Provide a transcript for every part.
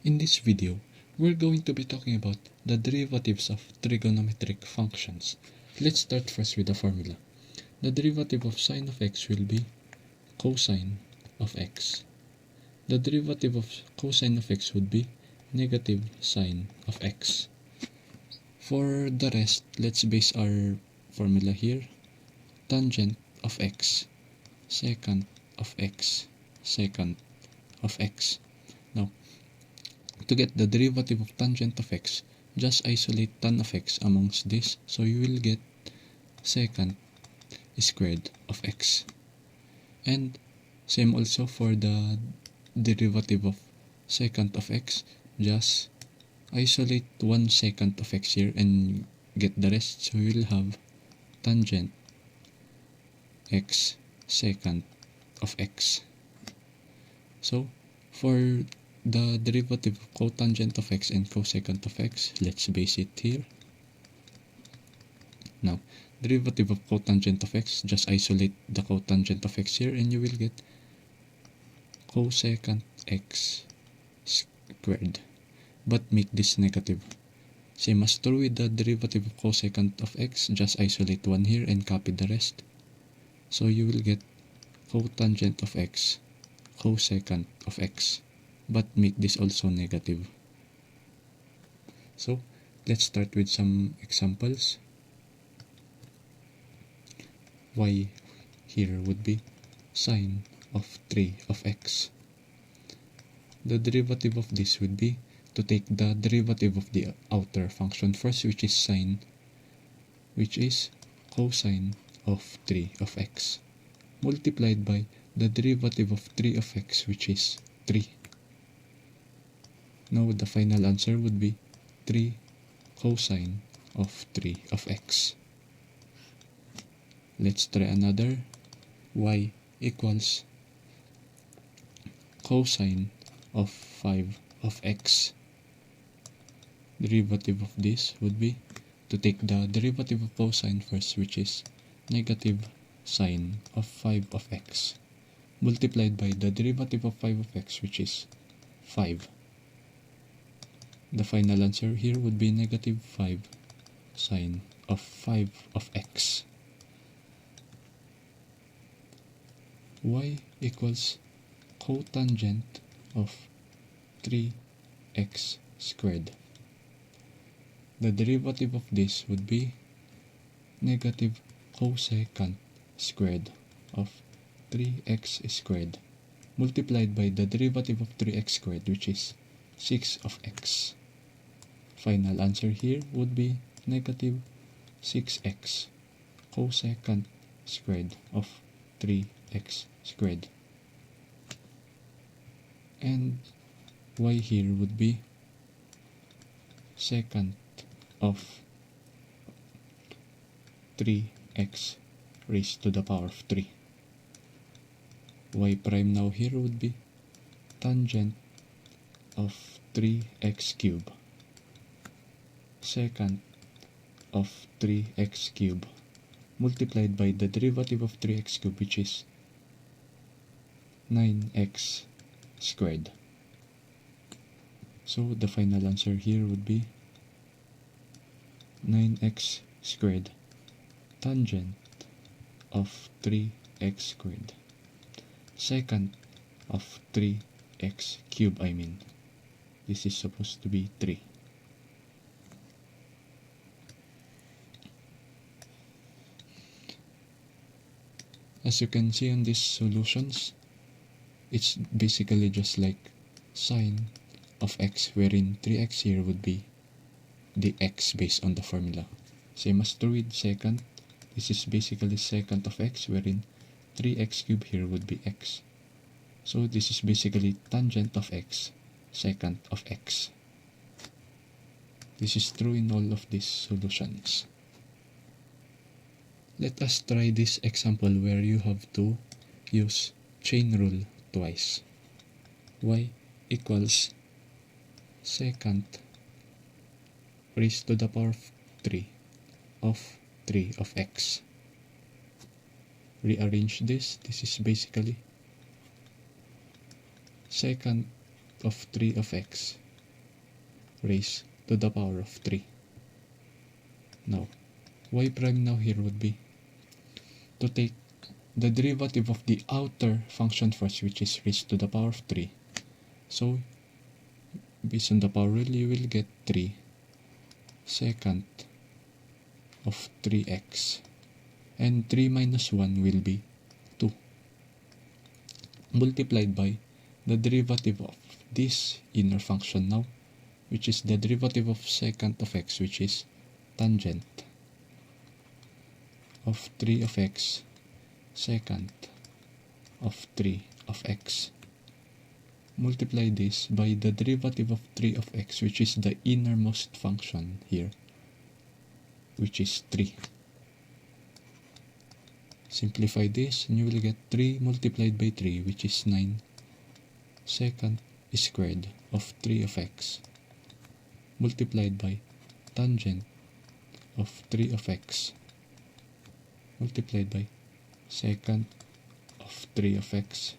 In this video, we're going to be talking about the derivatives of trigonometric functions. Let's start first with the formula. The derivative of sine of x will be cosine of x. The derivative of cosine of x would be negative sine of x. For the rest, let's base our formula here. Tangent of x, secant of x, secant of x. Now, to get the derivative of tangent of x, just isolate tan of x amongst this, so you will get secant squared of x. And same also for the derivative of secant of x, just isolate 1 secant of x here and get the rest, so you will have tangent x secant of x. So for the derivative of cotangent of x and cosecant of x, let's base it here. Now, derivative of cotangent of x, just isolate the cotangent of x here and you will get cosecant x squared, but make this negative. Same as true with the derivative of cosecant of x, just isolate 1 here and copy the rest. So you will get cotangent of x, cosecant of x, but make this also negative. So let's start with some examples. Y here would be sine of 3 of x. The derivative of this would be to take the derivative of the outer function first, which is sine, which is cosine of 3 of x, multiplied by the derivative of 3 of x, which is 3. Now the final answer would be 3 cosine of 3 of x. Let's try another. Y equals cosine of 5 of x. Derivative of this would be to take the derivative of cosine first, which is negative sine of 5 of x, multiplied by the derivative of 5 of x, which is 5. The final answer here would be negative 5 sine of 5 of x. Y equals cotangent of 3x squared. The derivative of this would be negative cosecant squared of 3x squared, multiplied by the derivative of 3x squared, which is 6 of x. Final answer here would be negative 6x cosecant squared of 3x squared. And y here would be secant of 3x raised to the power of 3. Y prime now here would be tangent of 3x cube, secant of 3x cube, multiplied by the derivative of 3x cube, which is 9x squared. So the final answer here would be 9x squared tangent of 3x squared, secant of 3x cube, I mean. This is supposed to be 3. As you can see on these solutions, it's basically just like sine of x, wherein 3x here would be the x based on the formula. Same as true with secant, this is basically secant of x, wherein 3x cube here would be x. So this is basically tangent of x, secant of x. This is true in all of these solutions. Let us try this example where you have to use chain rule twice. Y equals secant raised to the power of 3 of 3 of x. Rearrange this. This is basically secant of 3 of x raised to the power of 3. Now, y prime now here would be to take the derivative of the outer function first, which is raised to the power of 3. So, based on the power rule, you will get 3 secant of 3x. And 3 minus 1 will be 2. Multiplied by the derivative of this inner function now, which is the derivative of secant of x, which is tangent of 3 of x secant of 3 of x. Multiply this by the derivative of 3 of x, which is the innermost function here, which is 3. Simplify this and you will get 3 multiplied by 3, which is 9 secant squared of 3 of x multiplied by tangent of 3 of x multiplied by secant of 3 of x.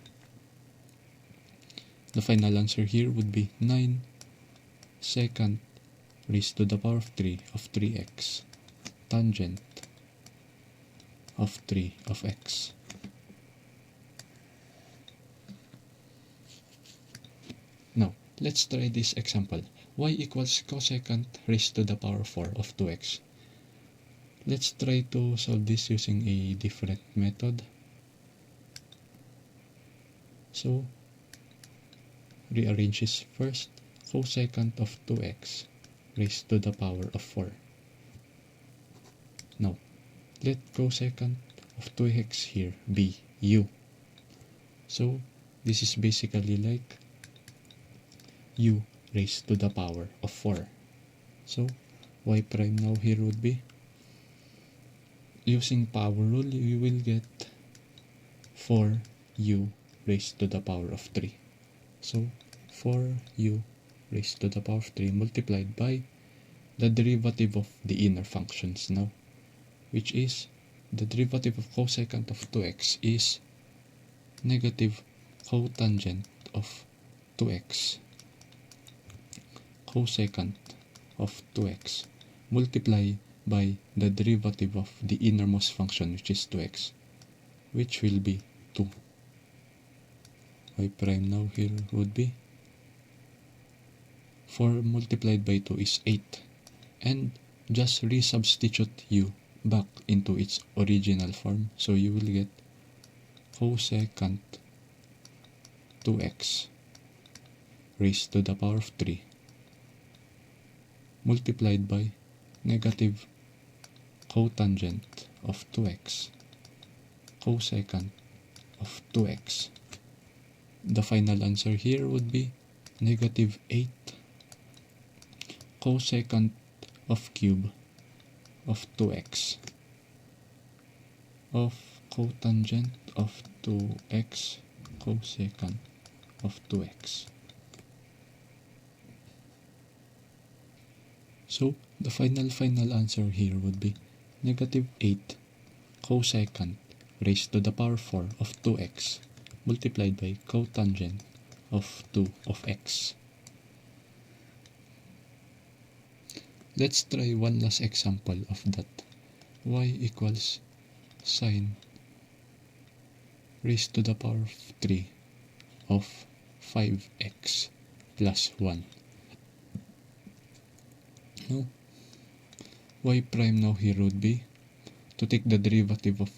The final answer here would be 9 secant raised to the power of 3 of 3x tangent of 3 of x. Now, let's try this example. Y equals cosecant raised to the power 4 of 2x. Let's try to solve this using a different method. So, rearrange this first. Cosecant of 2x raised to the power of 4. Now, let cosecant of 2x here be u. So, this is basically like u raised to the power of 4. So, y prime now here would be, using power rule, you will get 4u raised to the power of 3. So, 4u raised to the power of 3 multiplied by the derivative of the inner functions now, which is the derivative of cosecant of 2x is negative cotangent of 2x cosecant of 2x multiply by the derivative of the innermost function, which is 2x, which will be 2. Y prime now here would be 4 multiplied by 2 is 8, and just resubstitute u back into its original form, so you will get cosecant 2x raised to the power of 3 multiplied by negative cotangent of 2x cosecant of 2x. The final answer here would be negative 8 cosecant of cube of 2x of cotangent of 2x cosecant of 2x. So, the final answer here would be negative 8 cosecant raised to the power 4 of 2x multiplied by cotangent of 2 of x. Let's try one last example of that. Y equals sine raised to the power of 3 of 5x plus 1. Now, y prime now here would be to take the derivative of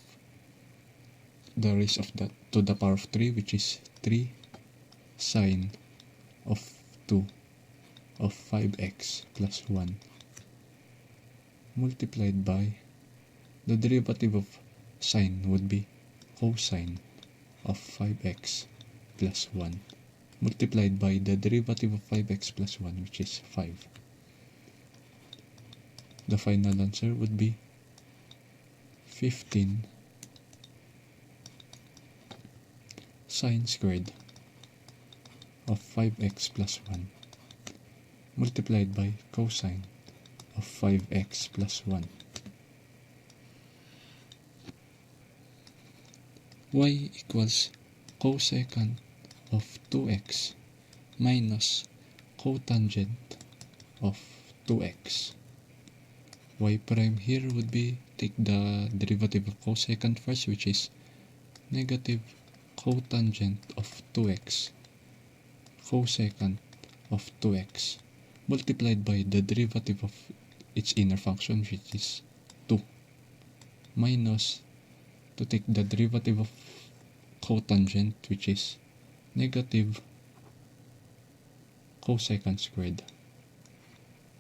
the raise of that to the power of 3, which is 3 sine of 2 of 5x plus 1 multiplied by the derivative of sine would be cosine of 5x plus 1 multiplied by the derivative of 5x plus 1, which is 5. The final answer would be 15 sine squared of 5x plus 1 multiplied by cosine of 5x plus 1. Y equals cosecant of 2x minus cotangent of 2x. Y prime here would be, take the derivative of cosecant first, which is negative cotangent of 2x cosecant of 2x multiplied by the derivative of its inner function, which is 2, minus, to take the derivative of cotangent, which is negative cosecant squared.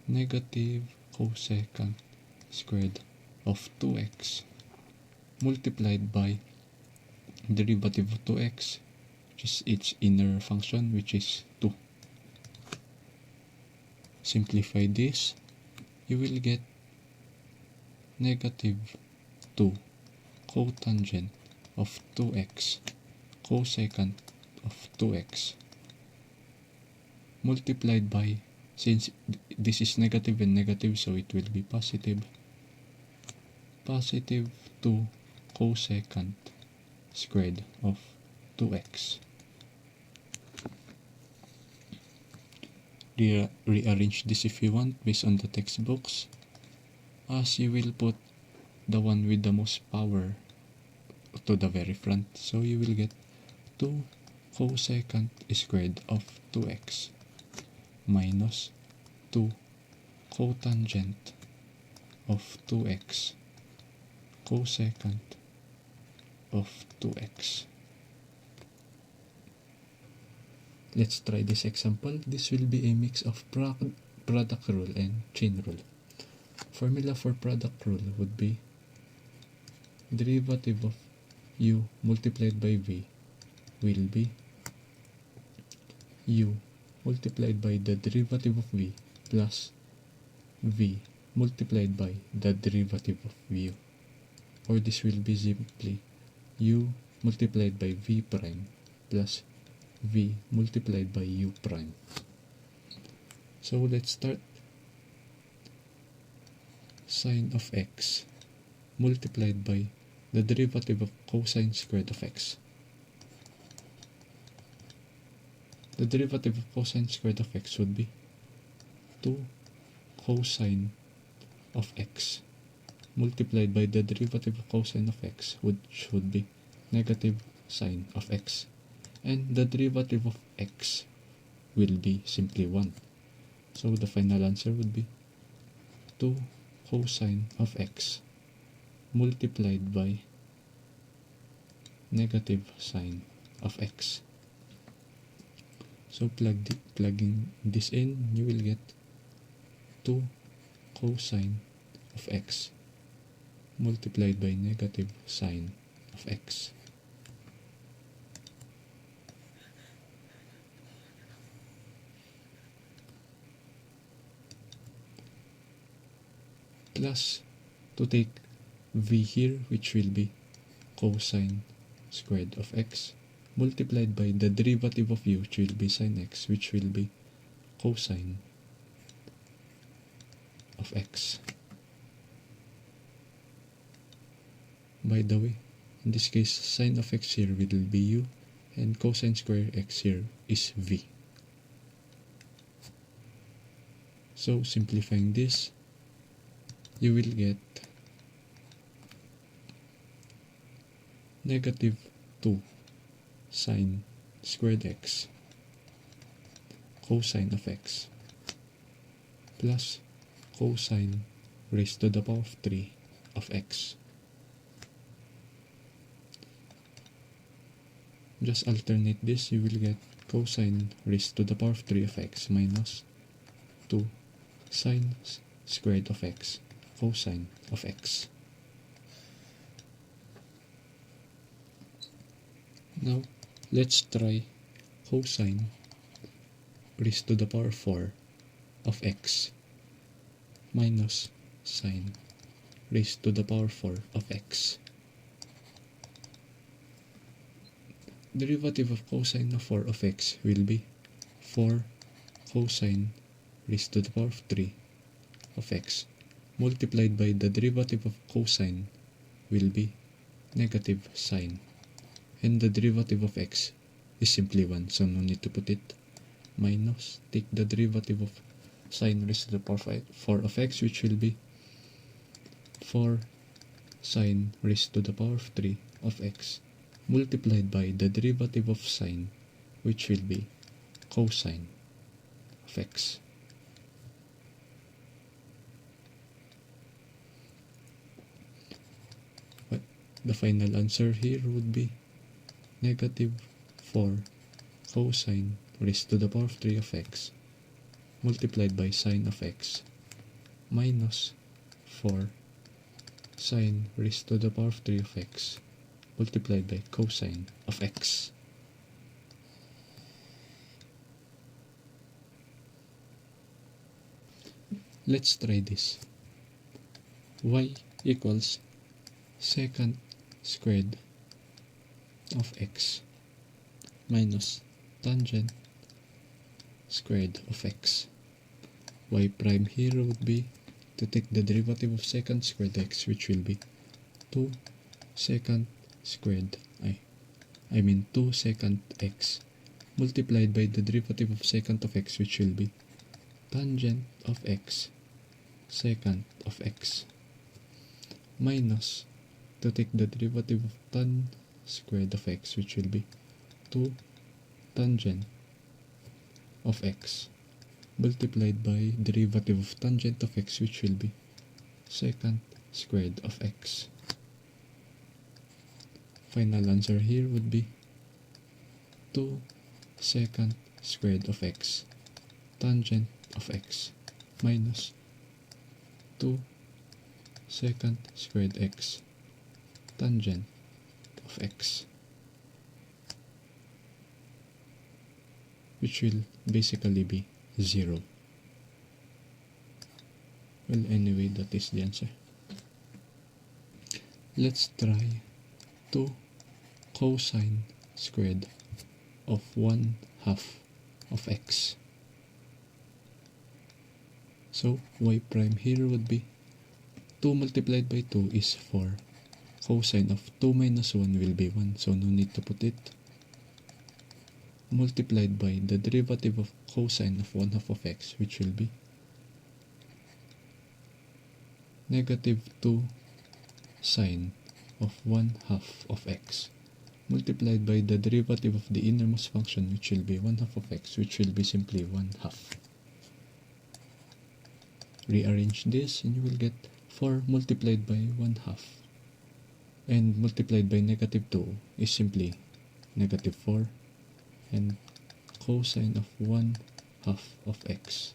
Negative cosecant squared of 2x multiplied by derivative of 2x, which is its inner function, which is 2. Simplify this, you will get negative 2 cotangent of 2x cosecant of 2x multiplied by, since this is negative and negative, so it will be positive 2 cosecant squared of 2x. Rearrange this if you want based on the textbooks, as you will put the one with the most power to the very front, so you will get 2 cosecant squared of 2x minus 2 cotangent of 2x cosecant of 2x. Let's try this example. This will be a mix of product rule and chain rule. Formula for product rule would be derivative of u multiplied by v will be u multiplied by the derivative of v plus v multiplied by the derivative of u, or this will be simply u multiplied by v prime plus v multiplied by u prime. So let's start. Sine of x multiplied by the derivative of cosine squared of x. The derivative of cosine squared of x would be 2 cosine of x multiplied by the derivative of cosine of x, which would be negative sine of x, and the derivative of x will be simply 1. So the final answer would be 2 cosine of x multiplied by negative sine of x. So plugging this in, you will get 2 cosine of x multiplied by negative sine of x. Plus, to take v here, which will be cosine squared of x multiplied by the derivative of u, which will be sine x, which will be cosine of x. By the way, in this case, sine of x here will be u, and cosine square x here is v. So simplifying this, you will get negative 2 sine squared x cosine of x plus cosine raised to the power of 3 of x. Just alternate this, you will get cosine raised to the power of 3 of x minus 2 sine squared of x cosine of x. Now, let's try cosine raised to the power 4 of x minus sine raised to the power 4 of x. Derivative of cosine of 4 of x will be 4 cosine raised to the power of 3 of x multiplied by the derivative of cosine will be negative sine, and the derivative of x is simply 1, so no need to put it, minus take the derivative of sine raised to the power 4 of x, which will be 4 sine raised to the power of 3 of x multiplied by the derivative of sine, which will be cosine of x. But the final answer here would be negative 4 cosine raised to the power of 3 of x multiplied by sine of x minus 4 sine raised to the power of 3 of x multiplied by cosine of x. Let's try this. Y equals secant squared of x minus tangent squared of x. Y prime here would be to take the derivative of secant squared x, which will be 2 secant squared, 2 secant x multiplied by the derivative of secant of x, which will be tangent of x secant of x minus to take the derivative of tan squared of x, which will be 2 tangent of x multiplied by derivative of tangent of x, which will be secant squared of x. Final answer here would be 2 secant squared of x tangent of x minus 2 secant squared x tangent of x, which will basically be 0. Well, anyway, that is the answer. Let's try 2 cosine squared of 1/2 of x. So y prime here would be 2 multiplied by 2 is 4. Cosine of 2 minus 1 will be 1, so no need to put it. Multiplied by the derivative of cosine of 1/2 of x, which will be negative 2 sine of 1/2 of x multiplied by the derivative of the innermost function, which will be 1/2 of x, which will be simply 1/2. Rearrange this and you will get 4 multiplied by 1/2, and multiplied by negative 2 is simply negative 4, and cosine of 1/2 of x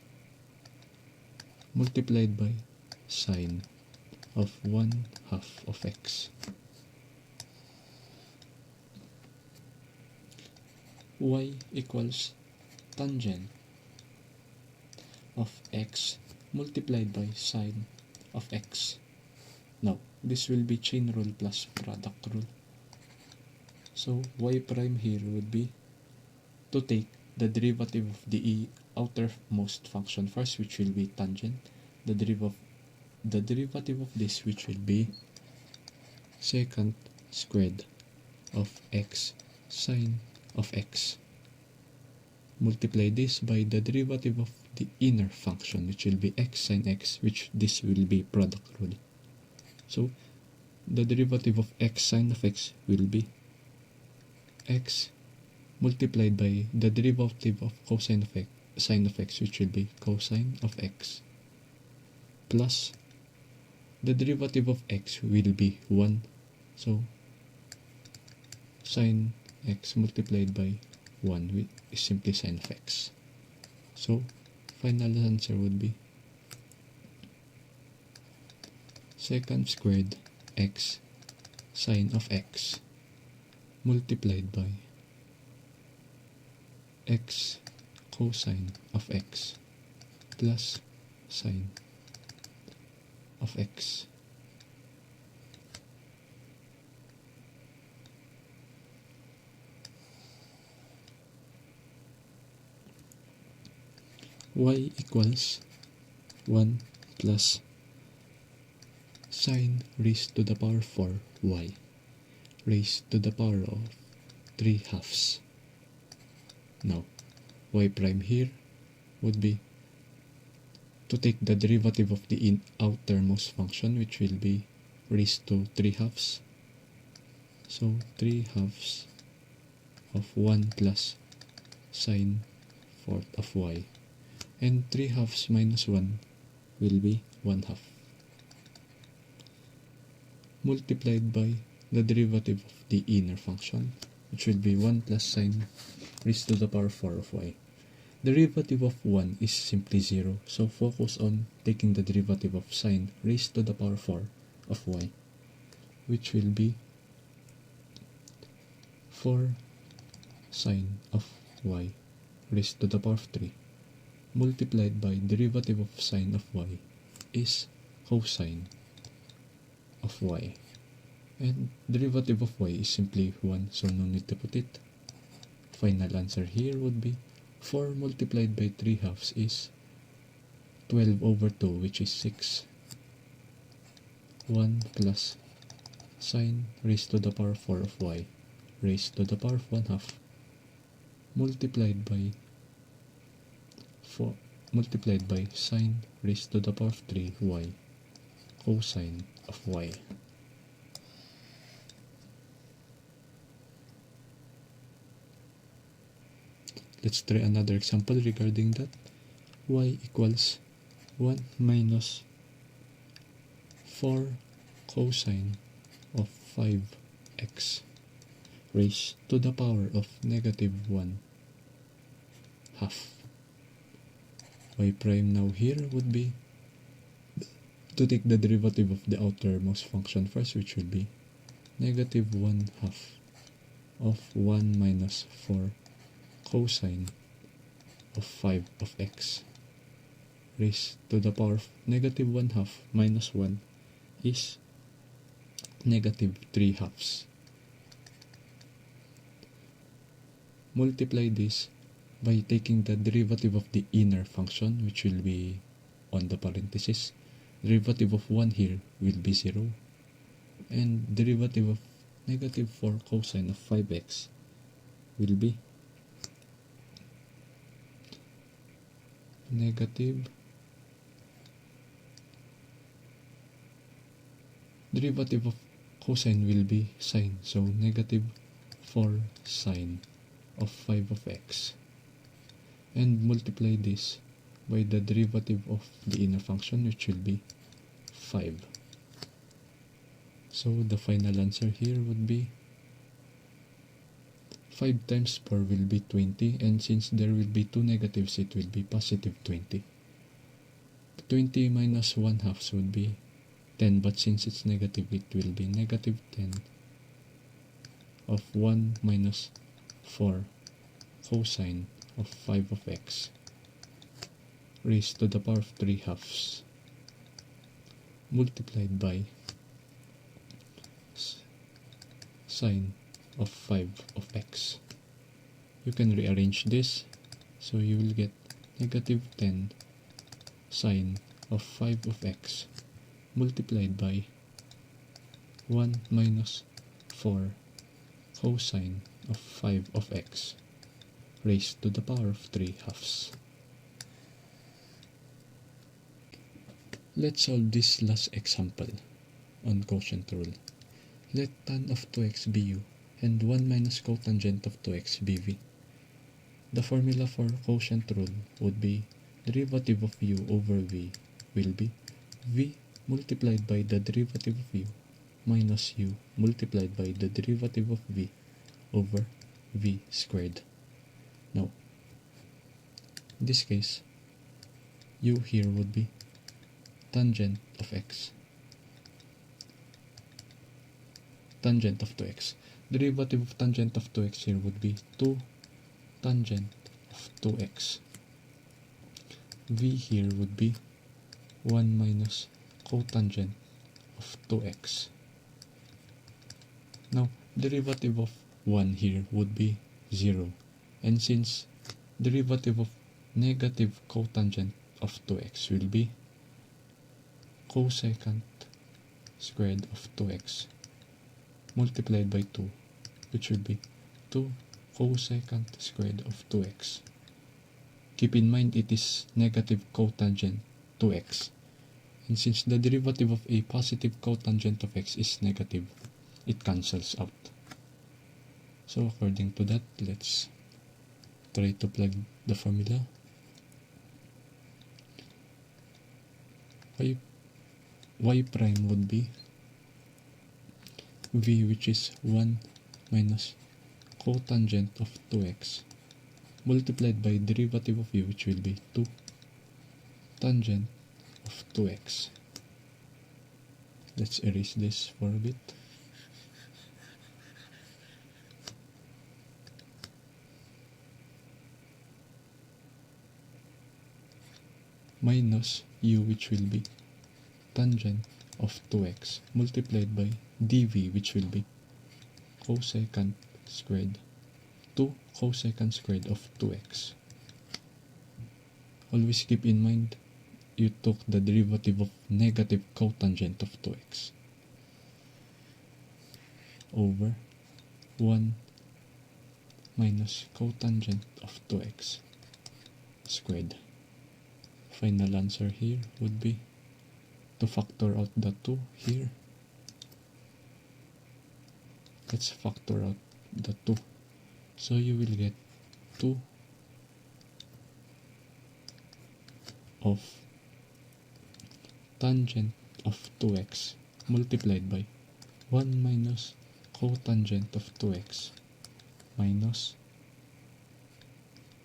multiplied by sine of 1/2 of x. Y equals tangent of x multiplied by sine of x. Now, this will be chain rule plus product rule. So, y prime here would be to take the derivative of the outermost function first, which will be tangent. The derivative of this, which will be secant squared of x sine of x. Multiply this by the derivative of the inner function, which will be x sine x, which this will be product rule. So, the derivative of x sine of x will be x multiplied by the derivative of cosine of x, sine of x, which will be cosine of x, plus the derivative of x will be 1. So, sine x multiplied by 1 is simply sine of x. So, final answer would be secant squared x sine of x multiplied by x cosine of x plus sine of x. Y equals 1 plus sine raised to the power 4 y raised to the power of 3/2. Now, y prime here would be to take the derivative of the outermost function, which will be raised to 3 halves. So 3 halves of 1 plus sine fourth of y. And 3 halves minus 1 will be 1 half. Multiplied by the derivative of the inner function, which will be 1 plus sine raised to the power 4 of y. Derivative of 1 is simply 0, so focus on taking the derivative of sine raised to the power 4 of y, which will be 4 sine of y raised to the power of 3, multiplied by derivative of sine of y is cosine of y. And derivative of y is simply 1, so no need to put it. Final answer here would be 4 multiplied by 3 halves is 12 over 2, which is 6. 1 plus sine raised to the power 4 of y raised to the power of 1 half multiplied by sine raised to the power of 3 y cosine of y. Let's try another example regarding that. Y equals 1 minus 4 cosine of 5x raised to the power of negative 1 half. Y prime now here would be to take the derivative of the outermost function first, which will be negative 1 half of 1 minus 4 cosine of 5 of x raised to the power of negative 1 half minus 1 is negative 3 halves. Multiply this by taking the derivative of the inner function, which will be on the parenthesis. Derivative of 1 here will be 0, and derivative of negative 4 cosine of 5x will be negative derivative of cosine will be sine, so negative 4 sine of 5 of x, and multiply this by the derivative of the inner function, which will be 5. So the final answer here would be 5 times 4 will be 20, and since there will be 2 negatives, it will be positive 20. 20 minus 1 half would be 10, but since it's negative, it will be negative 10 of 1 minus 4 cosine of 5 of x raised to the power of 3 halves multiplied by sine of 5 of x. You can rearrange this, so you will get negative 10 sine of 5 of x multiplied by 1 minus 4 cosine of 5 of x raised to the power of 3 halves. Let's solve this last example on quotient rule. Let tan of 2x be u and 1 minus cotangent of 2x be v. The formula for quotient rule would be derivative of u over v will be v multiplied by the derivative of u minus u multiplied by the derivative of v over v squared. Now, in this case, u here would be tangent of x, tangent of 2x. Derivative of tangent of 2x here would be 2 tangent of 2x. V here would be 1 minus cotangent of 2x. Now, derivative of 1 here would be 0. And since derivative of negative cotangent of 2x will be cosecant squared of 2x multiplied by 2, which would be 2 cosecant squared of 2x. Keep in mind it is negative cotangent 2x. And since the derivative of a positive cotangent of x is negative, it cancels out. So according to that, let's try to plug the formula. Y prime would be v, which is 1 minus cotangent of 2x multiplied by derivative of u, which will be 2 tangent of 2x. Let's erase this for a bit. Minus u, which will be tangent of 2x multiplied by dv, which will be cosecant squared 2 cosecant squared of 2x. Always keep in mind you took the derivative of negative cotangent of 2x over 1 minus cotangent of 2x squared. Final answer here would be to factor out the 2 here. Let's factor out the 2. So you will get 2 of tangent of 2x multiplied by 1 minus cotangent of 2x minus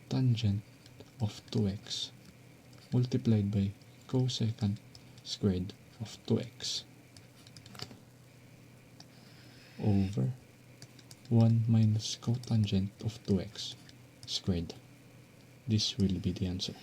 tangent of 2x multiplied by cosecant squared of 2x over 1 minus cotangent of 2x squared. This will be the answer.